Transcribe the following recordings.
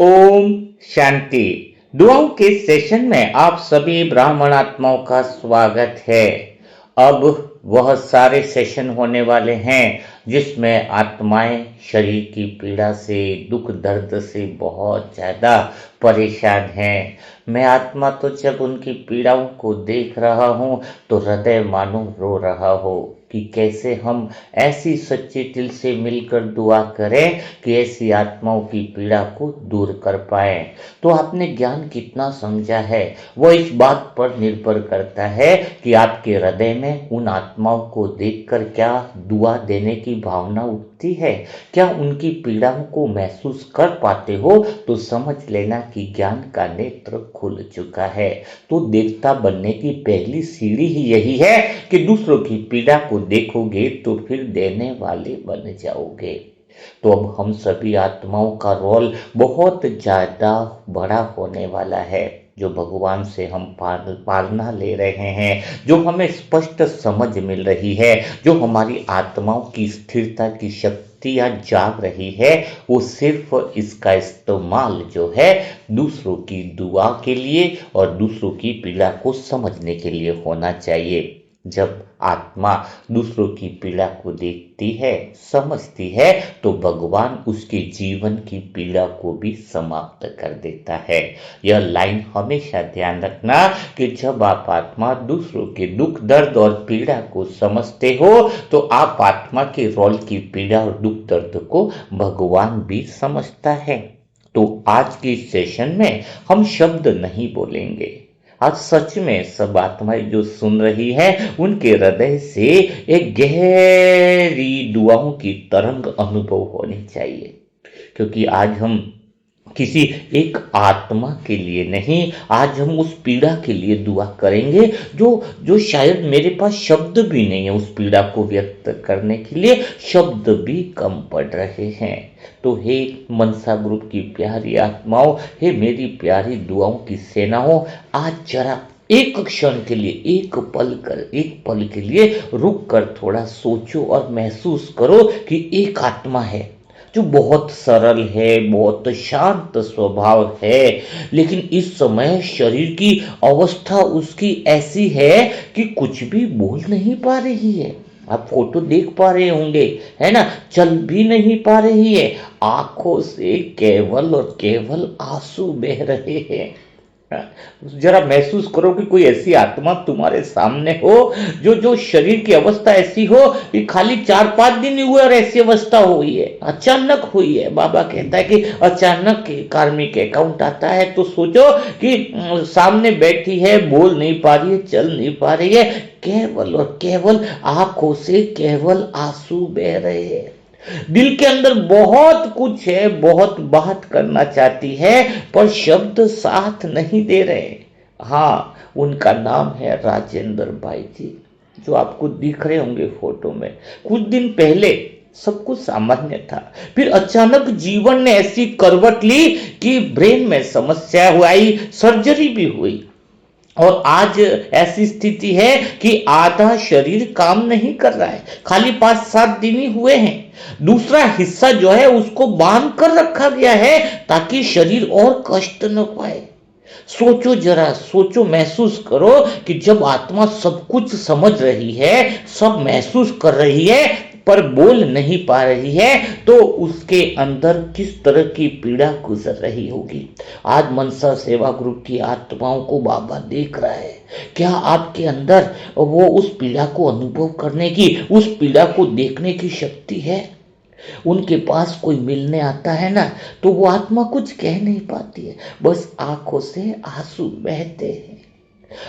ओम शांति। दुआओं के सेशन में आप सभी ब्राह्मण आत्माओं का स्वागत है। अब वह सारे सेशन होने वाले हैं जिसमें आत्माएं शरीर की पीड़ा से, दुख दर्द से बहुत ज़्यादा परेशान हैं। मैं आत्मा तो जब उनकी पीड़ाओं को देख रहा हूँ तो हृदय मानो रो रहा हो कि कैसे हम ऐसी सच्चे दिल से मिलकर दुआ करें कि ऐसी आत्माओं की पीड़ा को दूर कर पाए। तो आपने ज्ञान कितना समझा है वो इस बात पर निर्भर करता है कि आपके हृदय में उन आत्माओं को देखकर क्या दुआ देने की भावना उठती है, क्या उनकी पीड़ाओं को महसूस कर पाते हो, तो समझ लेना कि ज्ञान का नेत्र खुल चुका है। तो देवता बनने की पहली सीढ़ी ही यही है कि दूसरों की पीड़ा को देखोगे तो फिर देने वाले बन जाओगे। तो अब हम सभी आत्माओं का रोल बहुत ज़्यादा बड़ा होने वाला है। जो भगवान से हम पालना ले रहे हैं, जो हमें स्पष्ट समझ मिल रही है, जो हमारी आत्माओं की स्थिरता की शक्तियाँ जाग रही है, वो सिर्फ इसका इस्तेमाल जो है दूसरों की दुआ के लिए और दूसरों की पीड़ा को समझने के लिए होना चाहिए। जब आत्मा दूसरों की पीड़ा को देखती है, समझती है, तो भगवान उसके जीवन की पीड़ा को भी समाप्त कर देता है। यह लाइन हमेशा ध्यान रखना कि जब आप आत्मा दूसरों के दुख दर्द और पीड़ा को समझते हो तो आप आत्मा के रोल की पीड़ा और दुख दर्द को भगवान भी समझता है। तो आज की सेशन में हम शब्द नहीं बोलेंगे। आज सच में सब आत्माएं जो सुन रही हैं उनके हृदय से एक गहरी दुआओं की तरंग अनुभव होनी चाहिए, क्योंकि आज हम किसी एक आत्मा के लिए नहीं, आज हम उस पीड़ा के लिए दुआ करेंगे जो जो शायद मेरे पास शब्द भी नहीं है उस पीड़ा को व्यक्त करने के लिए, शब्द भी कम पड़ रहे हैं। तो हे मनसा ग्रुप की प्यारी आत्माओं, हे मेरी प्यारी दुआओं की सेनाओं, आज जरा एक क्षण के लिए, एक पल के लिए रुक कर थोड़ा सोचो और महसूस करो कि एक आत्मा है जो बहुत सरल है, बहुत शांत स्वभाव है, लेकिन इस समय शरीर की अवस्था उसकी ऐसी है कि कुछ भी बोल नहीं पा रही है। आप फोटो देख पा रहे होंगे, है ना, चल भी नहीं पा रही है, आंखों से केवल और केवल आंसू बह रहे हैं। जरा महसूस करो कि कोई ऐसी आत्मा तुम्हारे सामने हो जो जो शरीर की अवस्था ऐसी हो कि खाली 4-5 दिन ही हुए और ऐसी अवस्था हुई है, अचानक हुई है। बाबा कहता है कि अचानक कार्मिक अकाउंट आता है। तो सोचो कि सामने बैठी है, बोल नहीं पा रही है, चल नहीं पा रही है, केवल और केवल आंखों से केवल आंसू बह रहे हैं। दिल के अंदर बहुत कुछ है, बहुत बात करना चाहती है, पर शब्द साथ नहीं दे रहे। हाँ, उनका नाम है राजेंद्र भाई जी, जो आपको दिख रहे होंगे फोटो में। कुछ दिन पहले सब कुछ सामान्य था, फिर अचानक जीवन ने ऐसी करवट ली कि ब्रेन में समस्या आई, सर्जरी भी हुई और आज ऐसी स्थिति है कि आधा शरीर काम नहीं कर रहा है, खाली 5-7 दिन ही हुए हैं। दूसरा हिस्सा जो है उसको बांध कर रखा गया है ताकि शरीर और कष्ट न पाए। सोचो, जरा सोचो, महसूस करो कि जब आत्मा सब कुछ समझ रही है, सब महसूस कर रही है, पर बोल नहीं पा रही है, तो उसके अंदर किस तरह की पीड़ा गुजर रही होगी। आज मनसा सेवा ग्रुप की आत्माओं को बाबा देख रहा है। क्या आपके अंदर वो उस पीड़ा को अनुभव करने की, उस पीड़ा को देखने की शक्ति है? उनके पास कोई मिलने आता है ना, तो वो आत्मा कुछ कह नहीं पाती है, बस आंखों से आंसू बहते हैं।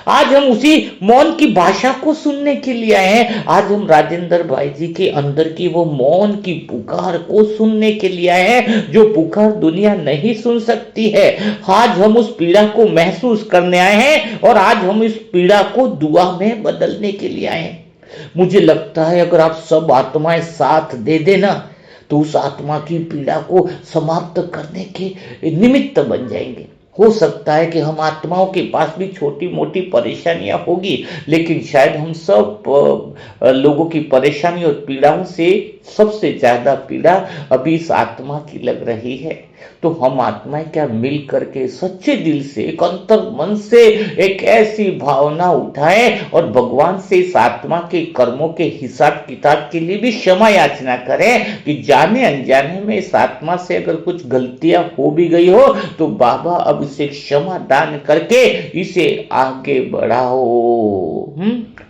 आज हम उसी मौन की भाषा को सुनने के लिए आए हैं। आज हम राजेंद्र भाई जी के अंदर की वो मौन की पुकार को सुनने के लिए आए हैं, जो पुकार दुनिया नहीं सुन सकती है। आज हम उस पीड़ा को महसूस करने आए हैं और आज हम इस पीड़ा को दुआ में बदलने के लिए आए हैं। मुझे लगता है अगर आप सब आत्माएं साथ दे देना तो उस आत्मा की पीड़ा को समाप्त करने के निमित्त बन जाएंगे। हो सकता है कि हम आत्माओं के पास भी छोटी मोटी परेशानियां होगी, लेकिन शायद हम सब लोगों की परेशानी और पीड़ाओं से सबसे ज्यादा पीड़ा अभी इस आत्मा की लग रही है। तो हम आत्माएं क्या मिल करके सच्चे दिल से, एक अंतर मन से एक ऐसी भावना उठाएं और भगवान से इस आत्मा के कर्मों के हिसाब किताब के लिए भी क्षमा याचना करें कि जाने अनजाने में इस आत्मा से अगर कुछ गलतियां हो भी गई हो तो बाबा अब इसे क्षमा दान करके इसे आगे बढ़ाओ।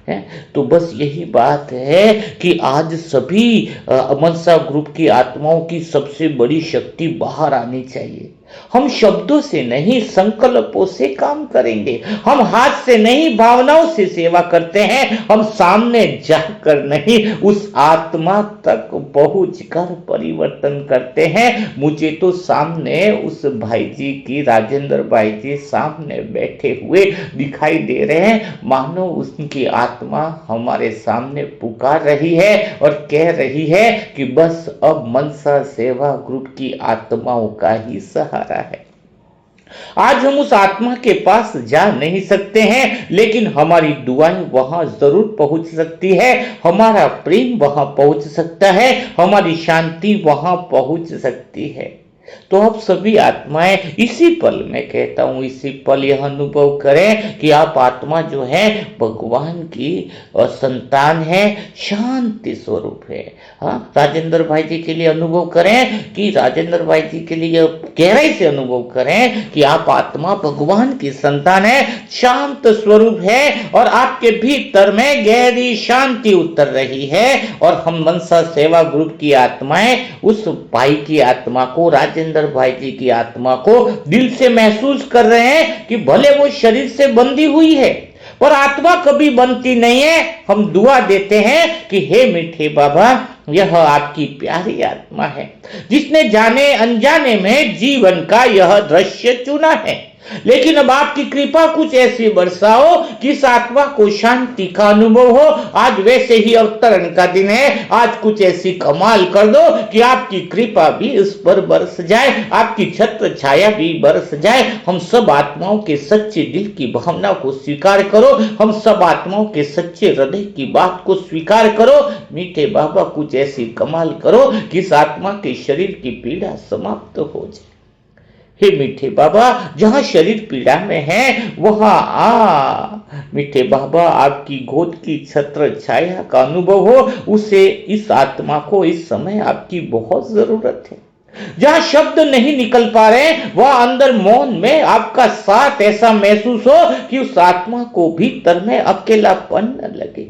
है तो बस यही बात है कि आज सभी मनसा ग्रुप की आत्माओं की सबसे बड़ी शक्ति बाहर आनी चाहिए। हम शब्दों से नहीं संकल्पों से काम करेंगे, हम हाथ से नहीं भावनाओं से सेवा करते हैं, हम सामने जाकर नहीं उस आत्मा तक पहुंचकर परिवर्तन करते हैं। मुझे तो सामने उस भाई जी की, राजेंद्र भाई जी सामने बैठे हुए दिखाई दे रहे हैं, मानो उनकी आत्मा हमारे सामने पुकार रही है और कह रही है कि बस अब मनसा सेवा ग्रुप की आत्माओं का ही सहारा है। आज हम उस आत्मा के पास जा नहीं सकते हैं, लेकिन हमारी दुआएं वहां जरूर पहुंच सकती है, हमारा प्रेम वहां पहुंच सकता है, हमारी शांति वहां पहुंच सकती है। तो अब सभी आत्माएं इसी पल, मैं कहता हूं इसी पल यह अनुभव करें कि आप आत्मा जो है भगवान की संतान है, शांति स्वरूप है। हाँ, राजेंद्र भाई जी के लिए अनुभव करें कि राजेंद्र भाई जी के लिए गहराई से अनुभव करें कि आप आत्मा भगवान की संतान है, शांत स्वरूप है और आपके भीतर में गहरी शांति उतर रही है। और हम मनसा सेवा ग्रुप की आत्माएं उस भाई की आत्मा को, राजेंद्र भाई जी की आत्मा को दिल से महसूस कर रहे हैं कि भले वो शरीर से बंधी हुई है पर आत्मा कभी बनती नहीं है। हम दुआ देते हैं कि हे मीठे बाबा, यह आपकी प्यारी आत्मा है जिसने जाने अनजाने में जीवन का यह दृश्य चुना है, लेकिन अब आपकी कृपा कुछ ऐसी बरसाओ कि इस आत्मा को शांति का अनुभव हो। आज वैसे ही अवतरण का दिन है, आज कुछ ऐसी कमाल कर दो कि आपकी कृपा भी इस पर बरस जाए, आपकी छत्र छाया भी बरस जाए। हम सब आत्माओं के सच्चे दिल की भावना को स्वीकार करो, हम सब आत्माओं के सच्चे हृदय की बात को स्वीकार करो। मीठे बाबा कुछ ऐसी कमाल करो कि इस आत्मा के शरीर की पीड़ा समाप्त हो जाए। हे मीठे बाबा, जहां शरीर पीड़ा में है वहां मीठे बाबा आपकी गोद की छत्र छाया का अनुभव हो। उसे, इस आत्मा को इस समय आपकी बहुत जरूरत है। जहां शब्द नहीं निकल पा रहे वहां अंदर मौन में आपका साथ ऐसा महसूस हो कि उस आत्मा को भीतर में अकेलापन न लगे।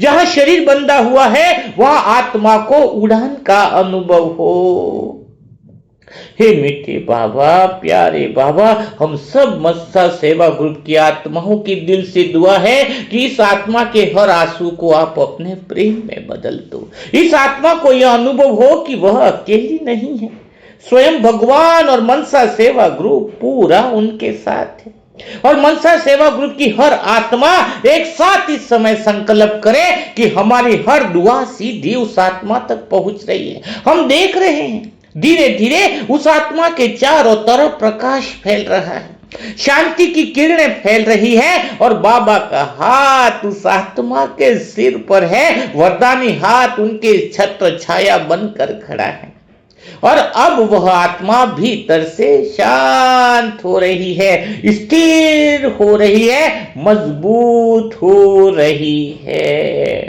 जहां शरीर बंधा हुआ है वहां आत्मा को उड़ान का अनुभव हो। हे मीठे बाबा, प्यारे बाबा, हम सब मनसा सेवा ग्रुप की आत्माओं की दिल से दुआ है कि इस आत्मा के हर आंसू को आप अपने प्रेम में बदल दो। इस आत्मा को यह अनुभव हो कि वह अकेली नहीं है, स्वयं भगवान और मनसा सेवा ग्रुप पूरा उनके साथ है। और मनसा सेवा ग्रुप की हर आत्मा एक साथ इस समय संकल्प करे कि हमारी हर दुआ सीधी उस आत्मा तक पहुंच रही है। हम देख रहे हैं धीरे धीरे उस आत्मा के चारों तरफ प्रकाश फैल रहा है, शांति की किरणें फैल रही है और बाबा का हाथ उस आत्मा के सिर पर है, वरदानी हाथ उनके छत्र छाया बनकर खड़ा है। और अब वह आत्मा भीतर से शांत हो रही है, स्थिर हो रही है, मजबूत हो रही है।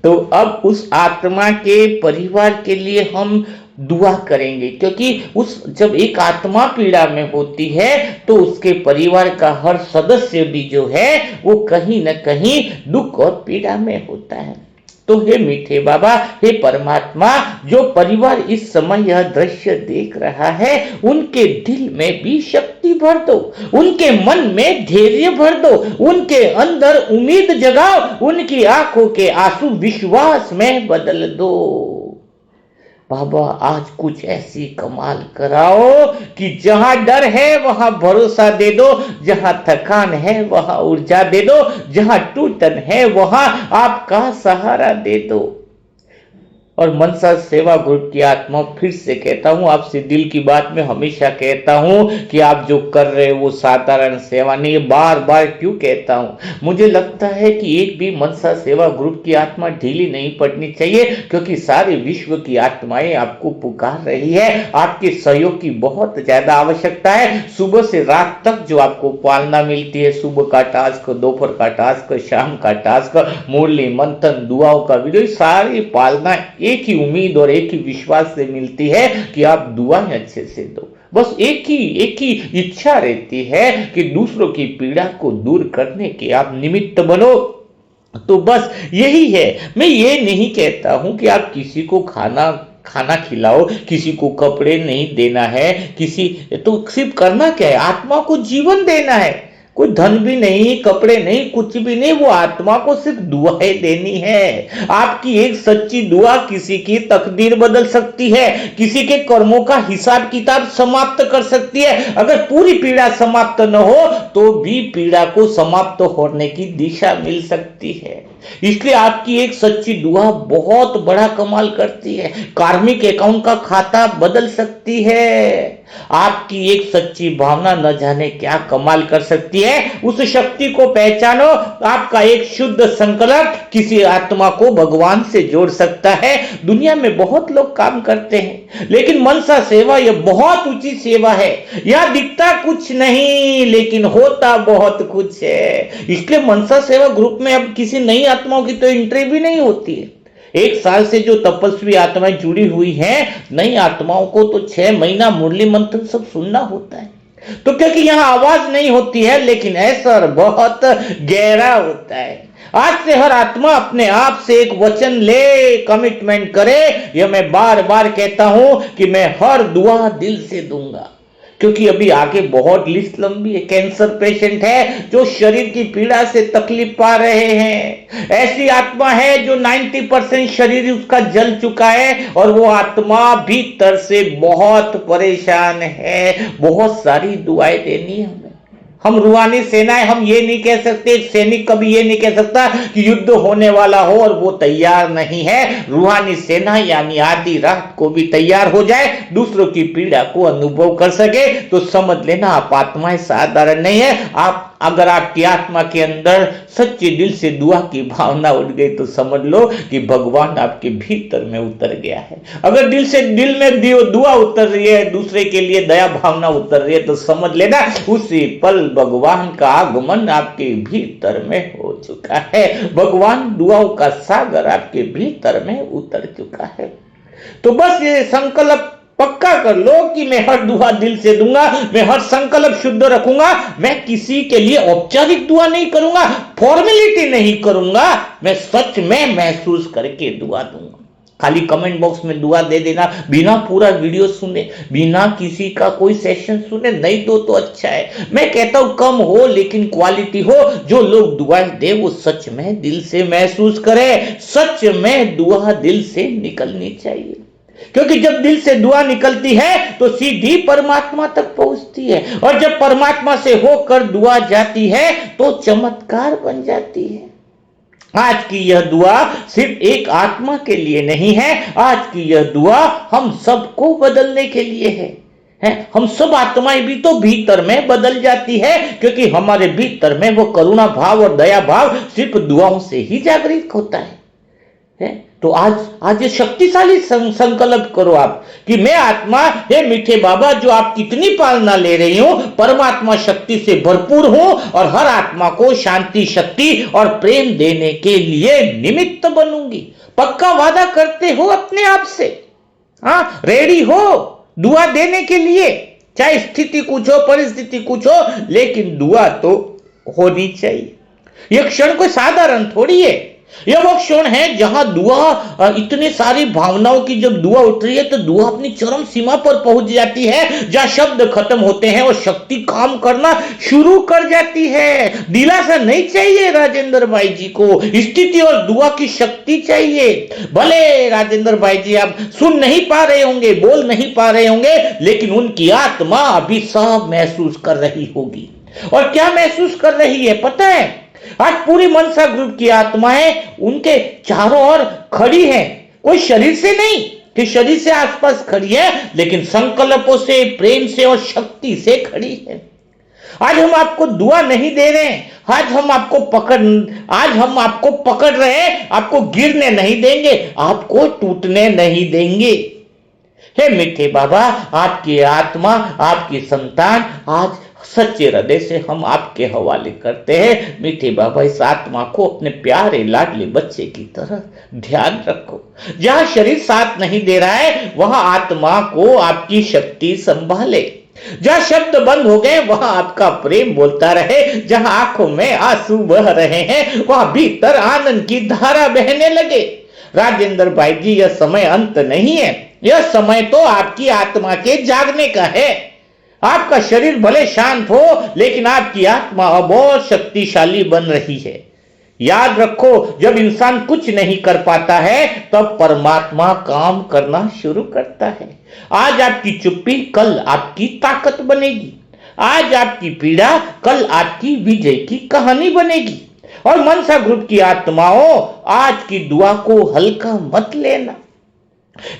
तो अब उस आत्मा के परिवार के लिए हम दुआ करेंगे, क्योंकि जब एक आत्मा पीड़ा में होती है तो उसके परिवार का हर सदस्य भी जो है वो कहीं न कहीं दुख और पीड़ा में होता है। तो हे मीठे बाबा, हे परमात्मा, जो परिवार इस समय यह दृश्य देख रहा है उनके दिल में भी शक्ति भर दो, उनके मन में धैर्य भर दो, उनके अंदर उम्मीद जगाओ, उनकी आंखों के आंसू विश्वास में बदल दो। बाबा आज कुछ ऐसी कमाल कराओ कि जहां डर है वहां भरोसा दे दो, जहां थकान है वहां ऊर्जा दे दो, जहां टूटन है वहां आपका सहारा दे दो। और मनसा सेवा ग्रुप की आत्मा, फिर से कहता हूं आपसे, दिल की बात में हमेशा कहता हूं कि आप जो कर रहे हो वो साधारण सेवा नहीं है। बार बार क्यों कहता हूं? मुझे लगता है कि एक भी मनसा सेवा ग्रुप की आत्मा ढीली नहीं पड़नी चाहिए, क्योंकि सारे विश्व की आत्माएं आपको पुकार रही है। आपके सहयोग की बहुत ज्यादा आवश्यकता है। सुबह से रात तक जो आपको पालना मिलती है, सुबह का टास्क, दोपहर का टास्क, शाम का टास्क, मुरली मंथन, दुआओं का वीडियो, सारी पालना एक ही उम्मीद और एक ही विश्वास से मिलती है कि आप दुआएं अच्छे से दो। बस एक ही इच्छा रहती है कि दूसरों की पीड़ा को दूर करने के आप निमित्त बनो। तो बस यही है। मैं ये नहीं कहता हूं कि आप किसी को खाना खिलाओ, किसी को कपड़े नहीं देना है, किसी तो सिर्फ करना क्या है, आत्मा को जीवन देना है। कोई धन भी नहीं, कपड़े नहीं, कुछ भी नहीं, वो आत्मा को सिर्फ दुआएं देनी है। आपकी एक सच्ची दुआ किसी की तकदीर बदल सकती है, किसी के कर्मों का हिसाब किताब समाप्त कर सकती है। अगर पूरी पीड़ा समाप्त न हो तो भी पीड़ा को समाप्त होने की दिशा मिल सकती है। इसलिए आपकी एक सच्ची दुआ बहुत बड़ा कमाल करती है, कार्मिक अकाउंट का खाता बदल सकती है। आपकी एक सच्ची भावना न जाने क्या कमाल कर सकती है। उस शक्ति को पहचानो। आपका एक शुद्ध संकल्प किसी आत्मा को भगवान से जोड़ सकता है। दुनिया में बहुत लोग काम करते हैं, लेकिन मनसा सेवा यह बहुत ऊंची सेवा है। यह दिखता कुछ नहीं लेकिन होता बहुत कुछ है। इसलिए मनसा सेवा ग्रुप में अब किसी नई आत्माओं की तो एंट्री भी नहीं होती है। एक साल से जो तपस्वी आत्माएं जुड़ी हुई हैं, नई आत्माओं को तो 6 महीना मुरली मंत्र सब सुनना होता है। तो क्योंकि यहां आवाज नहीं होती है, लेकिन असर बहुत गहरा होता है। आज से हर आत्मा अपने आप से एक वचन ले, कमिटमेंट करे। यह मैं बार बार कहता हूं कि मैं हर दुआ दिल से दूंगा, क्योंकि अभी आगे बहुत लिस्ट लंबी है। कैंसर पेशेंट है जो शरीर की पीड़ा से तकलीफ पा रहे हैं। ऐसी आत्मा है जो 90% शरीर उसका जल चुका है और वो आत्मा भीतर से बहुत परेशान है। बहुत सारी दुआएं देनी है हमें। हम रूहानी सेनाएं, हम ये नहीं कह सकते, सैनिक कभी ये नहीं कह सकता कि युद्ध होने वाला हो और वो तैयार नहीं है। रूहानी सेना यानी आधी रात को भी तैयार हो जाए, दूसरों की पीड़ा को अनुभव कर सके, तो समझ लेना आप आत्माएं साधारण नहीं है। आप अगर आपकी आत्मा के अंदर सच्चे दिल से दुआ की भावना उठ गई तो समझ लो कि भगवान आपके भीतर में उतर गया है। अगर दिल में दुआ उतर रही है, दूसरे के लिए दया भावना उतर रही है, तो समझ लेना उसी पल भगवान का आगमन आपके भीतर में हो चुका है। भगवान दुआओं का सागर आपके भीतर में उतर चुका है। तो बस ये संकल्प पक्का कर लो कि मैं हर दुआ दिल से दूंगा, मैं हर संकल्प शुद्ध रखूंगा। मैं किसी के लिए औपचारिक दुआ नहीं करूंगा, फॉर्मेलिटी नहीं करूंगा, मैं सच में महसूस करके दुआ दूंगा। खाली कमेंट बॉक्स में दुआ दे देना, बिना पूरा वीडियो सुने, बिना किसी का कोई सेशन सुने नहीं दो तो अच्छा है। मैं कहता हूं कम हो लेकिन क्वालिटी हो। जो लोग दुआएं दे वो सच में दिल से महसूस करे। सच में दुआ दिल से निकलनी चाहिए, क्योंकि जब दिल से दुआ निकलती है तो सीधी परमात्मा तक पहुंचती है, और जब परमात्मा से होकर दुआ जाती है तो चमत्कार बन जाती है। आज की यह दुआ सिर्फ एक आत्मा के लिए नहीं है, आज की यह दुआ हम सबको बदलने के लिए है। हम सब आत्माएं भी तो भीतर में बदल जाती है, क्योंकि हमारे भीतर में वो करुणा भाव और दया भाव सिर्फ दुआओं से ही जागृत होता है। तो आज ये शक्तिशाली संकल्प करो आप कि मैं आत्मा, हे मीठे बाबा जो आप कितनी पालना ले रही हूं, परमात्मा शक्ति से भरपूर हूं और हर आत्मा को शांति, शक्ति और प्रेम देने के लिए निमित्त बनूंगी। पक्का वादा करते हो अपने आप से? हाँ, रेडी हो दुआ देने के लिए, चाहे स्थिति कुछ हो, परिस्थिति कुछ हो, लेकिन दुआ तो होनी चाहिए। यह क्षण कोई साधारण थोड़ी है। यह वो क्षण है जहां दुआ, इतने सारी भावनाओं की जब दुआ उठ रही है तो दुआ अपनी चरम सीमा पर पहुंच जाती है, जहां शब्द खत्म होते हैं और शक्ति काम करना शुरू कर जाती है। दिलासा नहीं चाहिए राजेंद्र भाई जी को, स्थिति और दुआ की शक्ति चाहिए। भले राजेंद्र भाई जी आप सुन नहीं पा रहे होंगे, बोल नहीं पा रहे होंगे, लेकिन उनकी आत्मा अभी सब महसूस कर रही होगी। और क्या महसूस कर रही है पता है? आज पूरी मनसा ग्रुप की आत्माएं उनके चारों ओर खड़ी हैं, कोई शरीर से नहीं कि शरीर से आसपास खड़ी है, लेकिन संकल्पों से, प्रेम से और शक्ति से खड़ी है। आज हम आपको दुआ नहीं दे रहे हैं, आज हम आपको पकड़ रहे हैं, आपको गिरने नहीं देंगे, आपको टूटने नहीं देंगे। हे मीठे बाबा, आपकी आत्मा, आपकी संतान आज सच्चे हृदय से हम आपके हवाले करते हैं। मीठे बाबा, इस आत्मा को अपने प्यारे लाडले बच्चे की तरह ध्यान रखो। जहां शरीर साथ नहीं दे रहा है, वहां आत्मा को आपकी शक्ति संभाले। जहां शब्द बंद हो गए, वहां आपका प्रेम बोलता रहे। जहां आंखों में आंसू बह रहे हैं, वहां भीतर आनंद की धारा बहने लगे। राजेंद्र भाई जी, यह समय अंत नहीं है, यह समय तो आपकी आत्मा के जागने का है। आपका शरीर भले शांत हो, लेकिन आपकी आत्मा अब और शक्तिशाली बन रही है। याद रखो, जब इंसान कुछ नहीं कर पाता है, तब परमात्मा काम करना शुरू करता है। आज आपकी चुप्पी कल आपकी ताकत बनेगी। आज आपकी पीड़ा कल आपकी विजय की कहानी बनेगी। और मनसा ग्रुप की आत्माओं, आज की दुआ को हल्का मत लेना।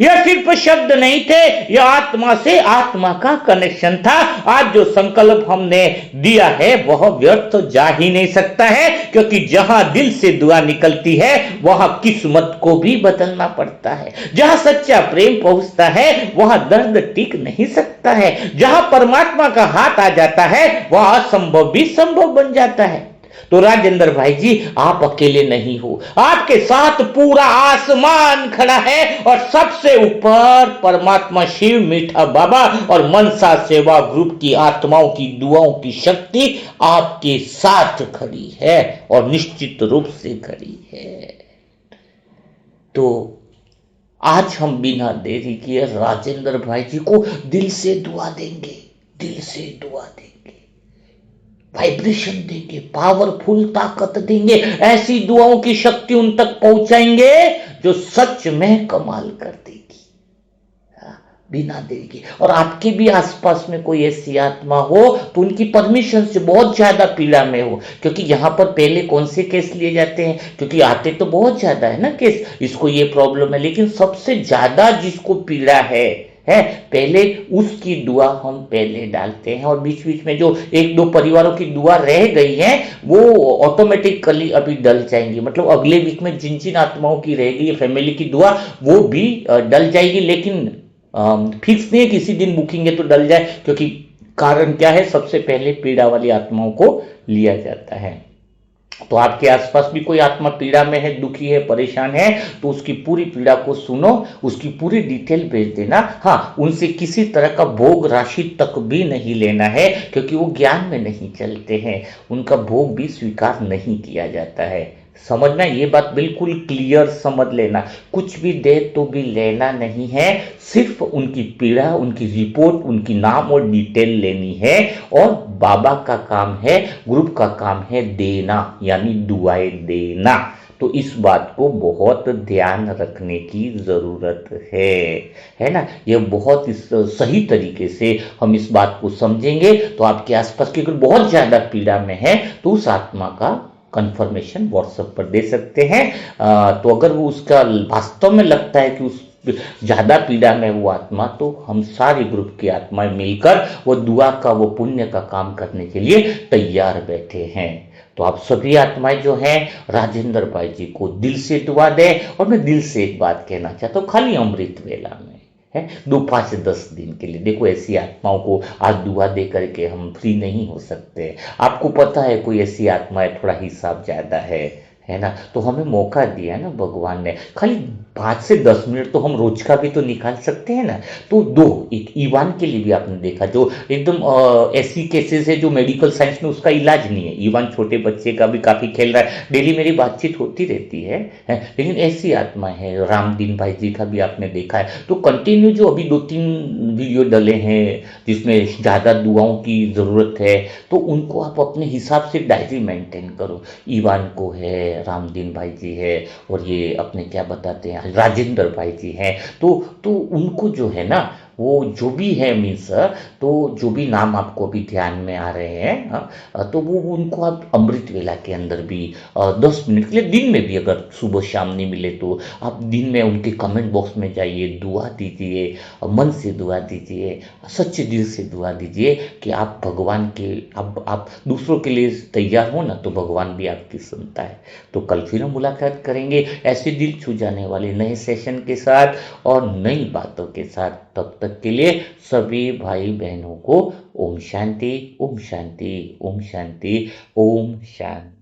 यह सिर्फ शब्द नहीं थे, यह आत्मा से आत्मा का कनेक्शन था। आज जो संकल्प हमने दिया है, वह व्यर्थ जा ही नहीं सकता है, क्योंकि जहां दिल से दुआ निकलती है, वहां किस्मत को भी बदलना पड़ता है। जहां सच्चा प्रेम पहुंचता है, वहां दर्द टिक नहीं सकता है। जहां परमात्मा का हाथ आ जाता है, वहां असंभव भी संभव बन जाता है। तो राजेंद्र भाई जी, आप अकेले नहीं हो, आपके साथ पूरा आसमान खड़ा है, और सबसे ऊपर परमात्मा शिव, मीठा बाबा और मनसा सेवा ग्रुप की आत्माओं की दुआओं की शक्ति आपके साथ खड़ी है, और निश्चित रूप से खड़ी है। तो आज हम बिना देरी किए राजेंद्र भाई जी को दिल से दुआ देंगे, दिल से दुआ देंगे, वाइब्रेशन देंगे, पावरफुल ताकत देंगे, ऐसी दुआओं की शक्ति उन तक पहुंचाएंगे जो सच में कमाल कर देगी, बिना देरी के। और आपके भी आसपास में कोई ऐसी आत्मा हो, तो उनकी परमिशन से बहुत ज्यादा पीड़ा में हो, क्योंकि यहां पर पहले कौन से केस लिए जाते हैं, क्योंकि आते तो बहुत ज्यादा है ना केस, इसको ये प्रॉब्लम है, लेकिन सबसे ज्यादा जिसको पीड़ा है पहले उसकी दुआ हम पहले डालते हैं। और बीच बीच में जो एक दो परिवारों की दुआ रह गई है, वो ऑटोमेटिकली अभी डल जाएंगी। मतलब अगले वीक में जिन जिन आत्माओं की रह गई है फैमिली की दुआ, वो भी डल जाएगी। लेकिन फिक्स नहीं है, किसी दिन बुकिंग है तो डल जाए, क्योंकि कारण क्या है, सबसे पहले पीड़ा वाली आत्माओं को लिया जाता है। तो आपके आसपास भी कोई आत्मा पीड़ा में है, दुखी है, परेशान है, तो उसकी पूरी पीड़ा को सुनो, उसकी पूरी डिटेल भेज देना। हाँ, उनसे किसी तरह का भोग राशि तक भी नहीं लेना है, क्योंकि वो ज्ञान में नहीं चलते हैं, उनका भोग भी स्वीकार नहीं किया जाता है। समझना, ये बात बिल्कुल क्लियर समझ लेना। कुछ भी दे तो भी लेना नहीं है, सिर्फ उनकी पीड़ा, उनकी रिपोर्ट, उनकी नाम और डिटेल लेनी है। और बाबा का काम है, ग्रुप का काम है देना, यानी दुआएं देना। तो इस बात को बहुत ध्यान रखने की जरूरत है ना। ये बहुत सही तरीके से हम इस बात को समझेंगे, तो आपके आसपास की अगर बहुत ज्यादा पीड़ा में है, तो उस आत्मा का कंफर्मेशन व्हाट्सएप पर दे सकते हैं। तो अगर वो उसका वास्तव में लगता है कि उस ज्यादा पीड़ा में वो आत्मा, तो हम सारे ग्रुप की आत्माएं मिलकर वो दुआ का, वो पुण्य का काम करने के लिए तैयार बैठे हैं। तो आप सभी आत्माएं जो हैं, राजेंद्र भाई जी को दिल से दुआ दें। और मैं दिल से एक बात कहना चाहता हूँ, खाली अमृत वेला में है, 5 से 10 दिन के लिए देखो, ऐसी आत्माओं को आज दुआ दे करके हम फ्री नहीं हो सकते। आपको पता है कोई ऐसी आत्मा है, थोड़ा हिसाब ज्यादा है ना, तो हमें मौका दिया ना भगवान ने, खाली 5 से 10 मिनट तो हम रोज का भी तो निकाल सकते हैं ना। तो दो, एक ईवान के लिए भी आपने देखा, जो एकदम ऐसी केसेस है जो मेडिकल साइंस में उसका इलाज नहीं है। ईवान छोटे बच्चे का भी काफी खेल रहा है, डेली मेरी बातचीत होती रहती है, लेकिन ऐसी आत्मा है। रामदीन भाई जी का भी आपने देखा है। तो कंटिन्यू जो अभी 2-3 वीडियो डले हैं जिसमें ज्यादा दुआओं की जरूरत है, तो उनको आप अपने हिसाब से डायरी मेंटेन करो। ईवान को है, रामदीन भाई जी है, और ये अपने क्या बताते हैं, राजेंद्र भाई जी हैं, तो उनको जो है ना, वो जो भी है मीन्स, तो जो भी नाम आपको अभी ध्यान में आ रहे हैं, तो वो उनको आप अमृत वेला के अंदर भी 10 मिनट के लिए, दिन में भी अगर सुबह शाम नहीं मिले तो आप दिन में उनके कमेंट बॉक्स में जाइए, दुआ दीजिए, मन से दुआ दीजिए, सच्चे दिल से दुआ दीजिए कि आप भगवान के, अब आप दूसरों के लिए तैयार हो ना, तो भगवान भी आपकी सुनता है। तो कल फिर हम मुलाकात करेंगे ऐसे दिल छू जाने वाले नए सेशन के साथ और नई बातों के साथ। तब तक के लिए सभी भाई बहनों को ओम शांति, ओम शांति, ओम शांति, ओम शांति।